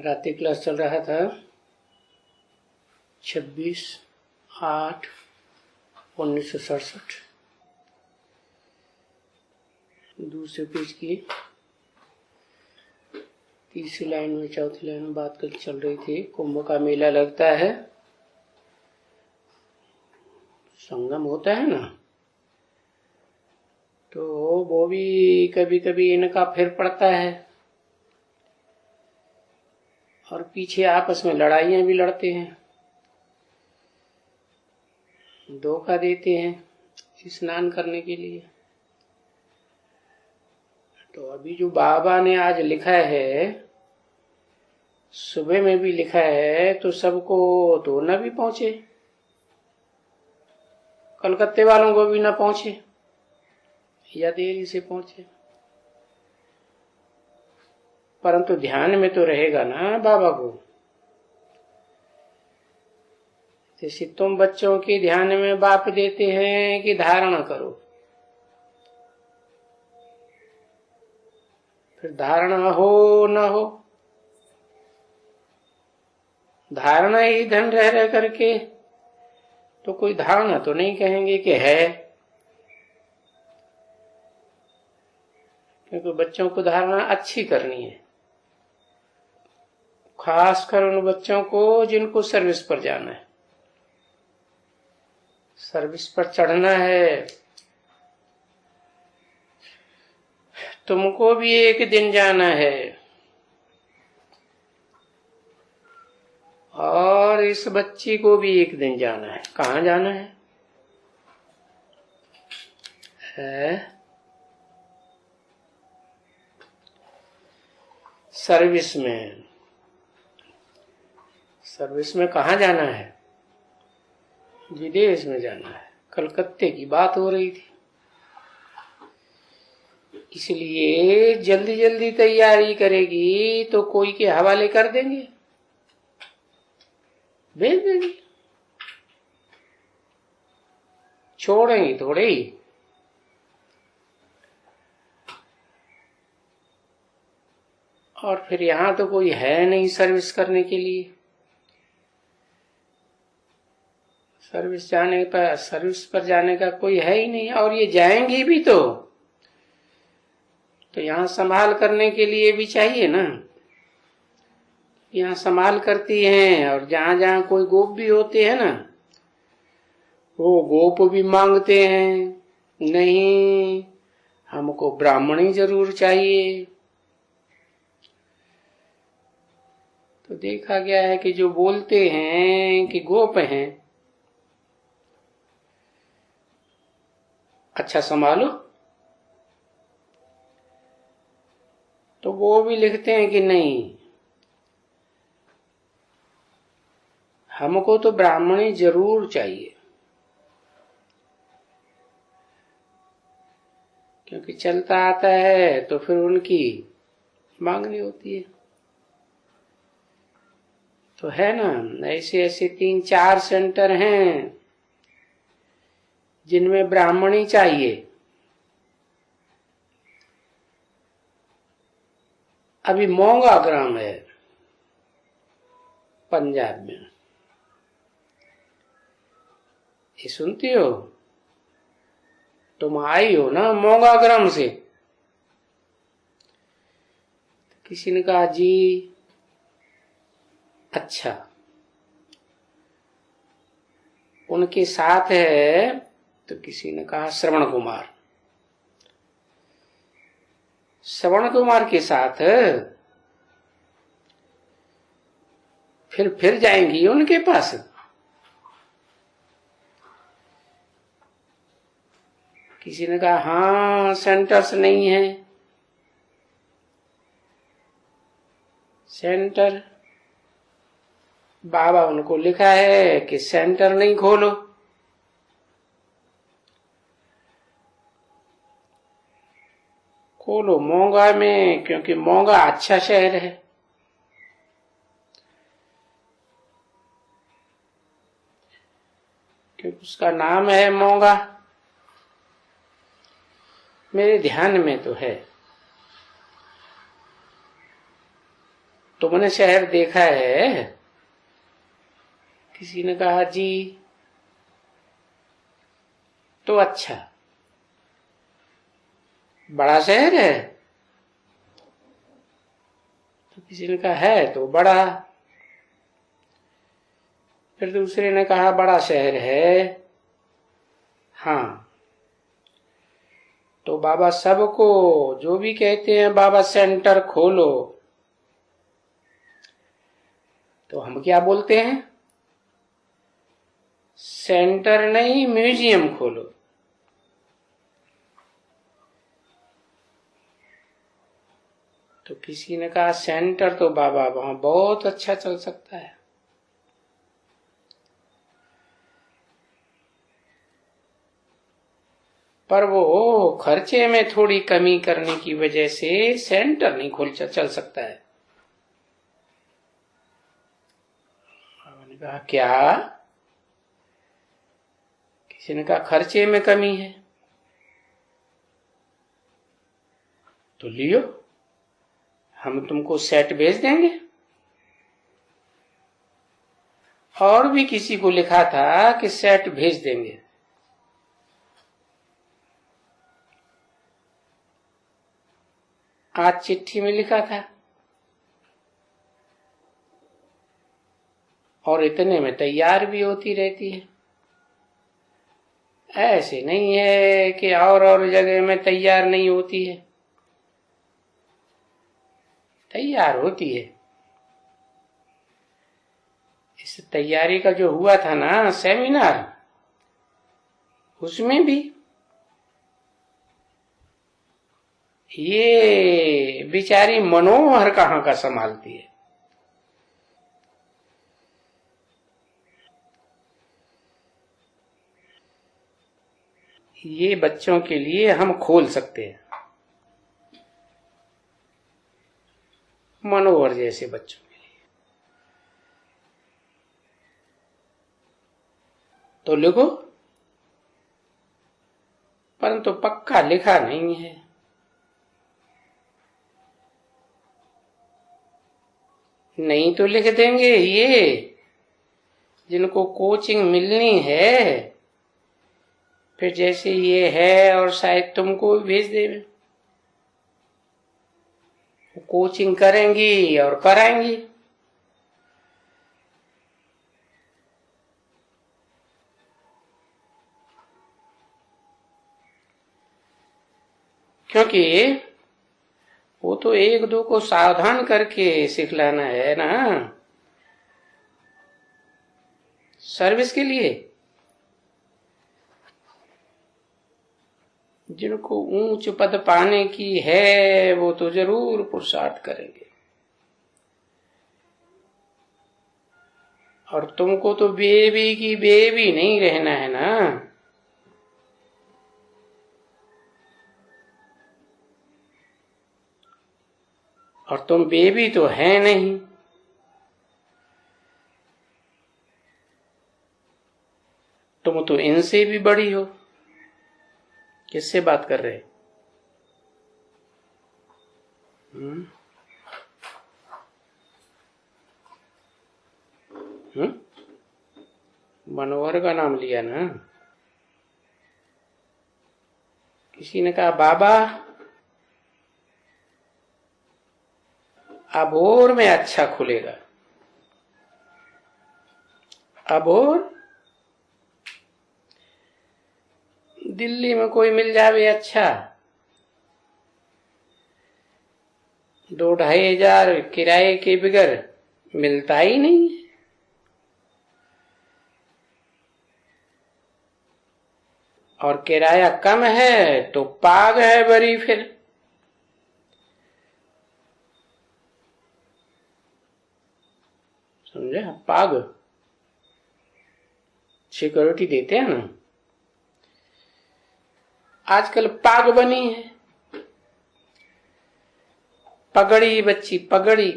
रात्रि क्लास चल रहा था 26/8/1967। दूसरे पेज की तीसरी लाइन में चौथी लाइन में बात कर चल रही थी। कुंभ का मेला लगता है, संगम होता है ना, तो वो भी कभी कभी इनका फिर पड़ता है और पीछे आपस में लड़ाइयां भी लड़ते हैं, धोखा देते हैं स्नान करने के लिए। तो अभी जो बाबा ने आज लिखा है, सुबह में भी लिखा है, तो सबको तो न भी पहुंचे, कलकत्ते वालों को भी न पहुंचे या देरी से पहुंचे, परंतु ध्यान में तो रहेगा ना बाबा को। जैसे तुम बच्चों के ध्यान में बाप देते हैं कि धारणा करो, फिर धारणा हो न हो, धारणा ही धन रह करके तो कोई धारणा तो नहीं कहेंगे कि है, क्योंकि बच्चों को धारणा अच्छी करनी है, खासकर उन बच्चों को जिनको सर्विस पर जाना है, सर्विस पर चढ़ना है। तुमको भी एक दिन जाना है और इस बच्ची को भी एक दिन जाना है। कहाँ जाना है? सर्विस में। सर्विस में कहाँ जाना है? विदेश में जाना है। कलकत्ते की बात हो रही थी, इसलिए जल्दी जल्दी तैयारी करेगी तो कोई के हवाले कर देंगे, भेज देंगे, छोड़ेंगे थोड़े ही। और फिर यहां तो कोई है नहीं सर्विस करने के लिए, सर्विस पर जाने का कोई है ही नहीं। और ये जाएंगी भी तो यहाँ संभाल करने के लिए भी चाहिए ना। यहाँ संभाल करती हैं और जहां जहां कोई गोप भी होते हैं ना, वो गोप भी मांगते हैं, नहीं हमको ब्राह्मणी जरूर चाहिए। तो देखा गया है कि जो बोलते हैं कि गोप हैं, अच्छा संभालो, तो वो भी लिखते हैं कि नहीं हमको तो ब्राह्मणी जरूर चाहिए, क्योंकि चलता आता है तो फिर उनकी मांगनी होती है। तो है ना, ऐसे ऐसे 3-4 सेंटर हैं जिनमें ब्राह्मणी चाहिए। अभी मोंगा ग्राम है पंजाब में, ये सुनती हो? तुम आई हो ना मोंगा ग्राम से? किसी ने कहा जी अच्छा, उनके साथ है, तो किसी ने कहा श्रवण कुमार। श्रवण कुमार के साथ फिर जाएंगी उनके पास। किसी ने कहा हाँ सेंटर्स नहीं है। सेंटर बाबा उनको लिखा है कि सेंटर नहीं खोलो, खोलो मोंगा में, क्योंकि मोंगा अच्छा शहर है। क्योंकि उसका नाम है मोंगा। मेरे ध्यान में तो है तुमने शहर देखा है? किसी ने कहा जी। तो अच्छा, बड़ा शहर है? तो किसी ने कहा है तो बड़ा। फिर दूसरे ने कहा बड़ा शहर है। हाँ, तो बाबा सबको जो भी कहते हैं बाबा सेंटर खोलो, तो हम क्या बोलते हैं? सेंटर नहीं, म्यूजियम खोलो। तो किसी ने कहा सेंटर तो बाबा वहां बहुत अच्छा चल सकता है। पर वो खर्चे में थोड़ी कमी करने की वजह से सेंटर नहीं चल सकता है। मैंने कहा क्या? किसी ने कहा खर्चे में कमी है। तो लियो, हम तुमको सेट भेज देंगे। और भी किसी को लिखा था कि सेट भेज देंगे। आज चिट्ठी में लिखा था, और इतने में तैयार भी होती रहती है। ऐसे नहीं है कि और जगह में तैयार नहीं होती है, तैयार होती है। इस तैयारी का जो हुआ था ना सेमिनार, उसमें भी ये बेचारी मनोहर कहाँ का संभालती है। ये बच्चों के लिए हम खोल सकते हैं, मनोहर जैसे बच्चों के लिए। तो लिखो, परंतु पक्का लिखा नहीं है। नहीं तो लिख देंगे ये जिनको कोचिंग मिलनी है, फिर जैसे ये है और शायद तुमको भेज देवे, कोचिंग करेंगी और कराएंगी। क्योंकि वो तो एक दो को सावधान करके सिखलाना है ना, सर्विस के लिए। जिनको ऊंच पद पाने की है वो तो जरूर पुरुषार्थ करेंगे, और तुमको तो बेबी की बेबी नहीं रहना है ना। और तुम बेबी तो है नहीं, तुम तो इनसे भी बड़ी हो। किससे बात कर रहे? मनोहर का नाम लिया ना। किसी ने कहा बाबा अबोर में अच्छा खुलेगा। अबोर दिल्ली में कोई मिल जावे अच्छा, 2-2,500 किराए के बगैर मिलता ही नहीं है। और किराया कम है तो पाग है बड़ी। फिर समझे? पाग सिक्योरिटी देते हैं ना, आजकल पाग बनी है, पगड़ी बच्ची पगड़ी।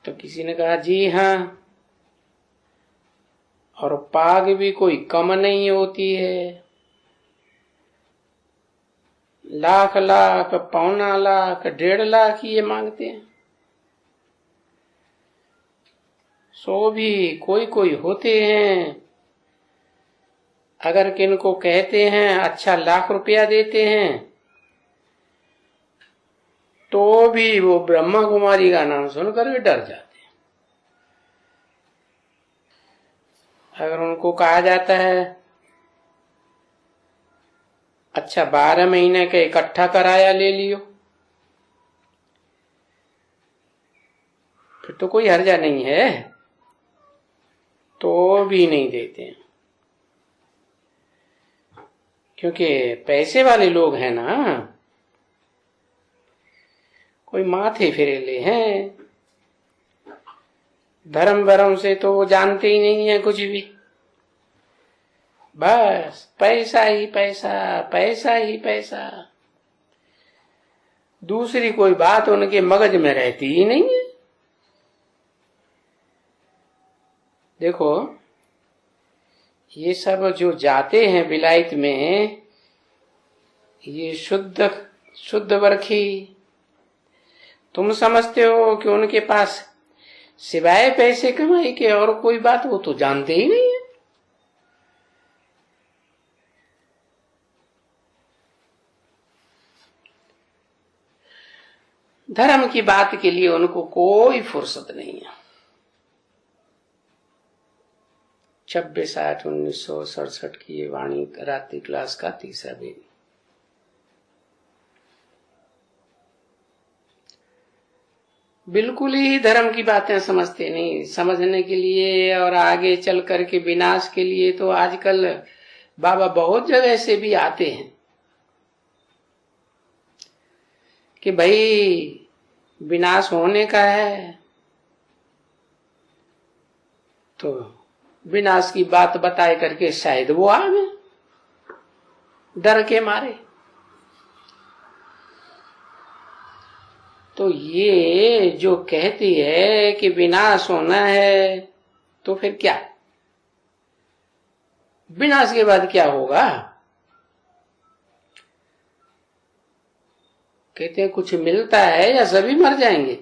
तो किसी ने कहा जी हाँ, और पाग भी कोई कम नहीं होती है, लाख लाख, पौना लाख, 1.5 लाख ये मांगते हैं। सो भी कोई कोई होते हैं, अगर किनको कहते हैं अच्छा लाख रुपया देते हैं तो भी वो ब्रह्मा कुमारी का नाम सुनकर भी डर जाते हैं। अगर उनको कहा जाता है अच्छा 12 महीने का इकट्ठा किराया ले लियो, फिर तो कोई हर्जा नहीं है, तो भी नहीं देते हैं। क्योंकि पैसे वाले लोग हैं ना, कोई माथे फिरेले हैं, धर्म वरम से तो वो जानते ही नहीं है कुछ भी, बस पैसा ही पैसा, पैसा ही पैसा, दूसरी कोई बात उनके मगज में रहती ही नहीं है। देखो ये सब जो जाते हैं विलायत में, ये शुद्ध शुद्ध वर्खी, तुम समझते हो कि उनके पास सिवाय पैसे कमाई के और कोई बात वो तो जानते ही नहीं है। धर्म की बात के लिए उनको कोई फुर्सत नहीं है। 26/8/1967 की ये वाणी रात्रि क्लास का तीसरा दिन। बिल्कुल ही धर्म की बातें समझते नहीं। समझने के लिए और आगे चल करके विनाश के लिए तो आजकल बाबा बहुत जगह से भी आते हैं कि भाई विनाश होने का है, तो विनाश की बात बताए करके शायद वो आ गए डर के मारे। तो ये जो कहती है कि विनाश होना है, तो फिर क्या, विनाश के बाद क्या होगा? कहते हैं कुछ मिलता है या सभी मर जाएंगे,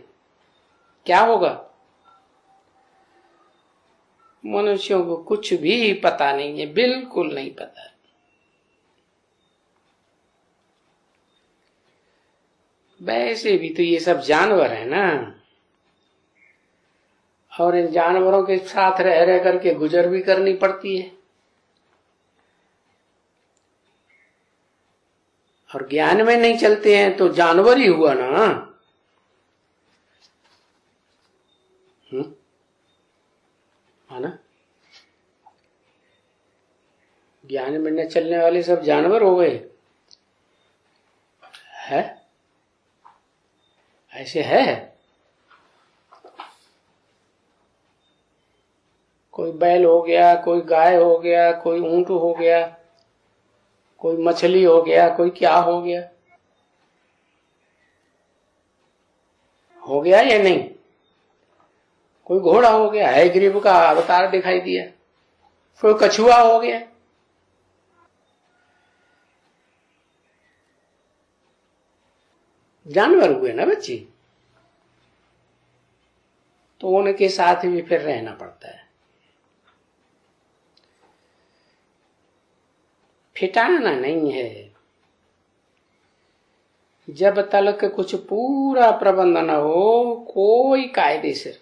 क्या होगा? मनुष्यों को कुछ भी पता नहीं है, बिल्कुल नहीं पता है। वैसे भी तो ये सब जानवर है ना, और इन जानवरों के साथ रह रह करके गुजर भी करनी पड़ती है। और ज्ञान में नहीं चलते हैं तो जानवर ही हुआ ना। है ना, ज्ञान में न चलने वाले सब जानवर हो गए है, ऐसे है। कोई बैल हो गया, कोई गाय हो गया, कोई ऊंट हो गया, कोई मछली हो गया, कोई क्या हो गया, हो गया या नहीं? कोई घोड़ा हो गया, है गरीब का अवतार दिखाई दिया, कोई कछुआ हो गया। जानवर हुए ना बच्ची, तो उनके साथ भी फिर रहना पड़ता है। फिटाना नहीं है। जब तक कुछ पूरा प्रबंध न हो, कोई कायदे से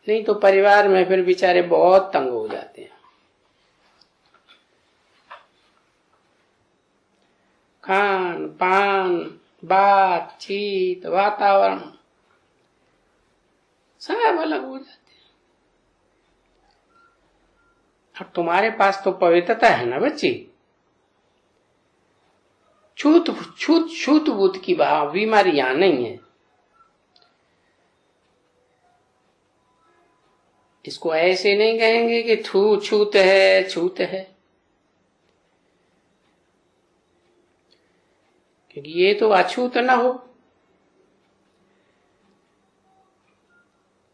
नहीं, तो परिवार में फिर बेचारे बहुत तंग हो जाते हैं। खान पान, बातचीत, वातावरण सब अलग हो जाते हैं। अब तुम्हारे पास तो पवित्रता है ना बच्ची, छूत छूत छूत बूत की बीमारी यहां नहीं है। इसको ऐसे नहीं कहेंगे कि छू छूत है, छूत है, क्योंकि ये तो अछूत ना हो।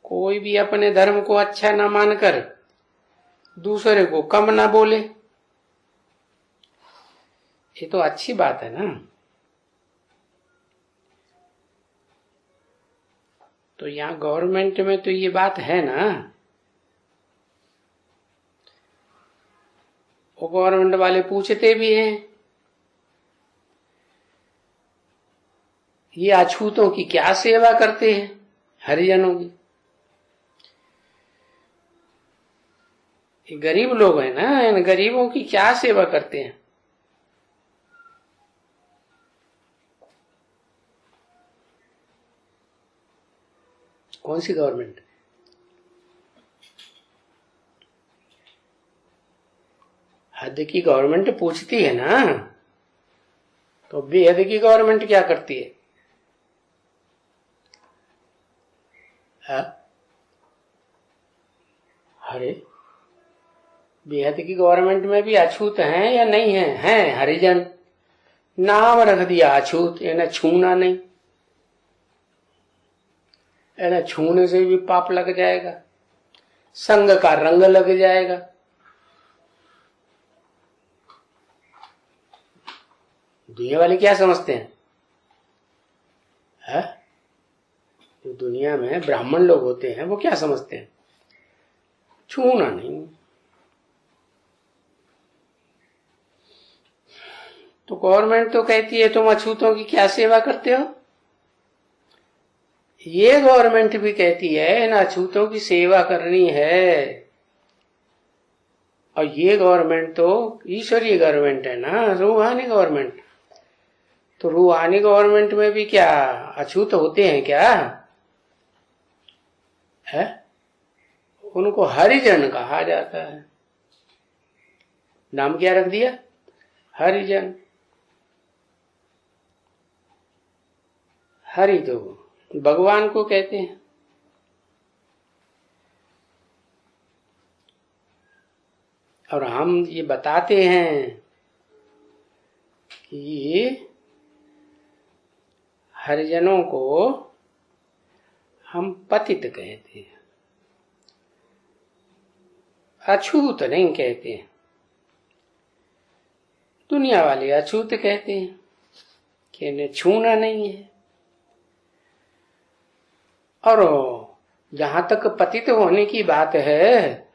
कोई भी अपने धर्म को अच्छा ना मानकर दूसरे को कम ना बोले, ये तो अच्छी बात है ना। तो यहाँ गवर्नमेंट में तो ये बात है ना, वो गवर्नमेंट वाले पूछते भी हैं ये अछूतों की क्या सेवा करते हैं, हरिजनों की। ये गरीब लोग हैं ना, इन गरीबों की क्या सेवा करते हैं। कौन सी गवर्नमेंट? हद की गवर्नमेंट पूछती है ना, तो बेहद की गवर्नमेंट क्या करती है? अरे बेहद की गवर्नमेंट में भी अछूत हैं या नहीं है? हैं हरिजन। नाम रख दिया अछूत, इन्हें छूना नहीं, इन्हें छूने से भी पाप लग जाएगा, संग का रंग लग जाएगा। दुनिया वाले क्या समझते हैं? है? जो दुनिया में ब्राह्मण लोग होते हैं वो क्या समझते हैं? छूना नहीं। तो गवर्नमेंट तो कहती है तुम अछूतों की क्या सेवा करते हो। ये गवर्नमेंट भी कहती है इन अछूतों की सेवा करनी है। और ये गवर्नमेंट तो ईश्वरीय गवर्नमेंट है ना, रूहानी गवर्नमेंट। तो रूहानी गवर्नमेंट में भी क्या अछूत होते हैं क्या? है? उनको हरिजन कहा जाता है। नाम क्या रख दिया? हरिजन। हरि तो भगवान को कहते हैं। और हम ये बताते हैं कि हरिजनों को हम पतित कहते हैं, अछूत नहीं कहते हैं। दुनिया वाले अछूत कहते हैं कि इन्हें छूना नहीं है। और जहां तक पतित होने की बात है,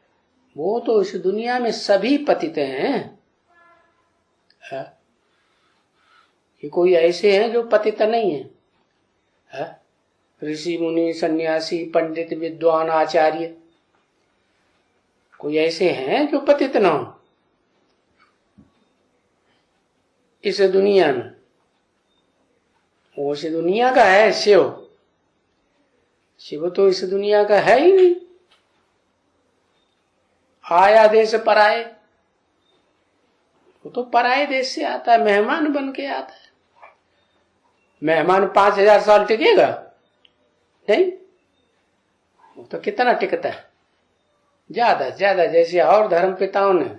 वो तो इस दुनिया में सभी पतित हैं। ये कोई ऐसे हैं जो पतित नहीं है? ऋषि मुनि सन्यासी पंडित विद्वान आचार्य, कोई ऐसे हैं जो पतित ना हो इस दुनिया में? वो इस दुनिया का है शिव। शिव तो इस दुनिया का है ही नहीं। आया देश पराए, वो तो पराए देश से आता है, मेहमान बन के आता है। मेहमान 5000 साल टिकेगा नहीं, वो तो कितना टिकता है? ज्यादा ज्यादा। जैसे और धर्म पिताओं ने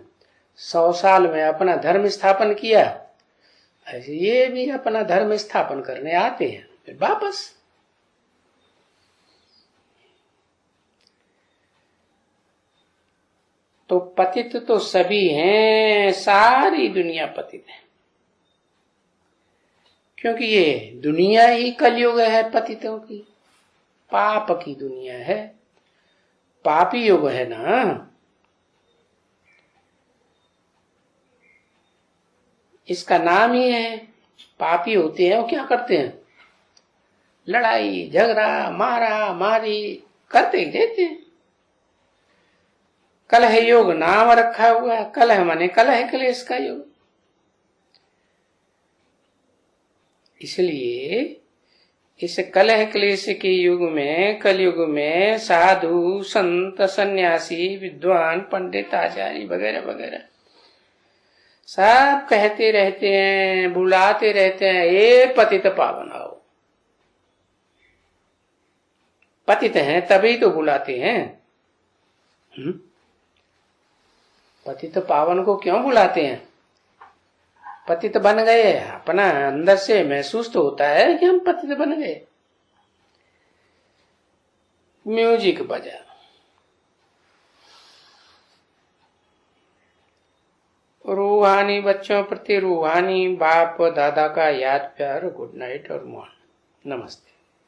100 साल में अपना धर्म स्थापन किया, ऐसे ये भी अपना धर्म स्थापन करने आते हैं फिर वापस। तो पतित तो सभी हैं, सारी दुनिया पतित है, क्योंकि ये दुनिया ही कलयुग है पतितों की, पाप की दुनिया है, पापी युग है ना। इसका नाम ही है। पापी होते हैं वो क्या करते हैं? लड़ाई झगड़ा मारा मारी करते ही रहते हैं। कलह योग नाम रखा हुआ है। कलह माने कलह क्लेश का योग। इसलिए इस कलह क्लेश के युग में, कलयुग में साधु संत सन्यासी विद्वान पंडित आचार्य वगैरह वगैरह सब कहते रहते हैं, बुलाते रहते हैं, ये पतित पावन आओ। पतित हैं तभी तो बुलाते हैं। पतित पावन को क्यों बुलाते हैं? पतित बन गए, अपना अंदर से महसूस तो होता है कि हम पतित बन गए। म्यूजिक बजा, रूहानी बच्चों प्रति रूहानी बाप दादा का याद प्यार, गुड नाइट और मॉर्निंग, नमस्ते।